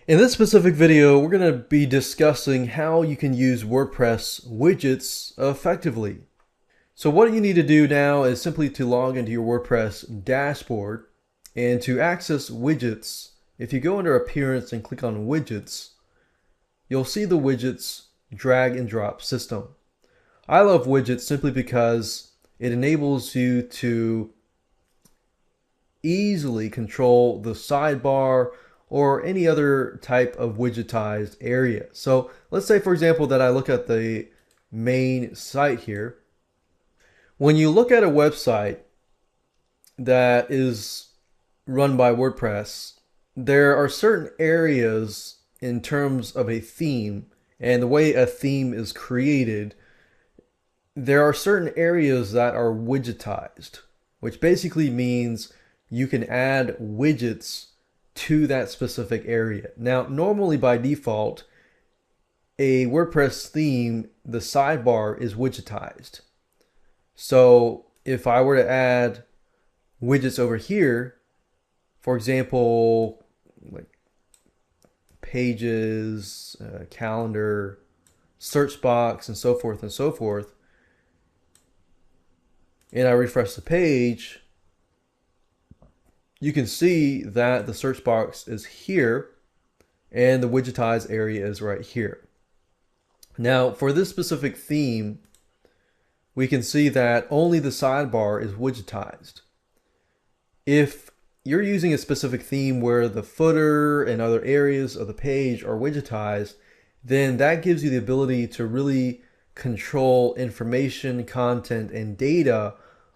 In this specific video, we're going to be discussing how you can use WordPress widgets effectively. So what you need to do now is simply to log into your WordPress dashboard, and to access widgets, if you go under Appearance and click on Widgets, you'll see the widgets drag and drop system. I love widgets simply because it enables you to easily control the sidebar or any other type of widgetized area. So let's say, for example, that I look at the main site here. When you look at a website that is run by WordPress, there are certain areas in terms of a theme and the way a theme is created. There are certain areas that are widgetized, which basically means you can add widgets to that specific area. Now, normally by default, a WordPress theme, the sidebar is widgetized. So if I were to add widgets over here, for example, like pages, calendar, search box, and so forth, and I refresh the page, you can see that the search box is here and the widgetized area is right here. Now, for this specific theme, we can see that only the sidebar is widgetized. If you're using a specific theme where the footer and other areas of the page are widgetized, then that gives you the ability to really control information, content, and data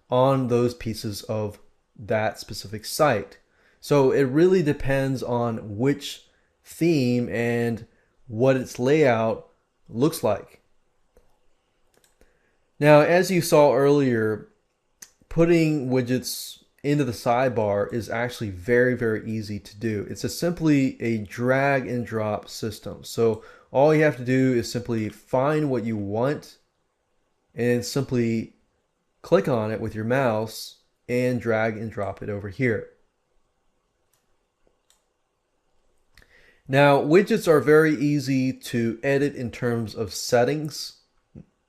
on those pieces of that specific site. So it really depends on which theme and what its layout looks like. Now, as you saw earlier, putting widgets into the sidebar is actually very, very easy to do. It's simply a drag and drop system. So all you have to do is simply find what you want and simply click on it with your mouse and drag and drop it over here. Now, widgets are very easy to edit in terms of settings.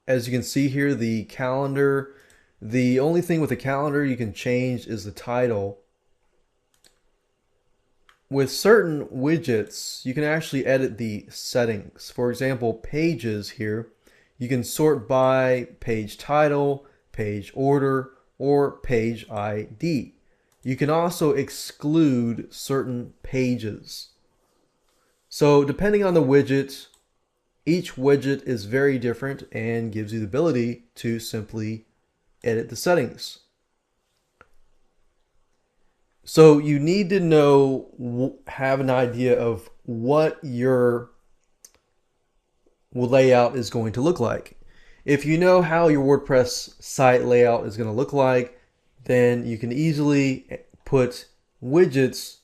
As you can see here, the calendar, the only thing with the calendar you can change is the title. With certain widgets, you can actually edit the settings. For example, pages here, you can sort by page title, page order, or page ID. You can also exclude certain pages. So depending on the widget, each widget is very different and gives you the ability to simply edit the settings. So you need to know, have an idea of what your layout is going to look like. If you know how your WordPress site layout is going to look like, then you can easily put widgets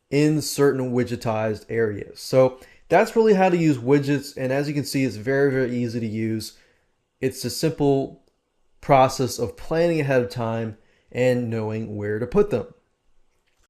in certain widgetized areas. So that's really how to use widgets, and as you can see, it's very, very easy to use. It's a simple process of planning ahead of time and knowing where to put them.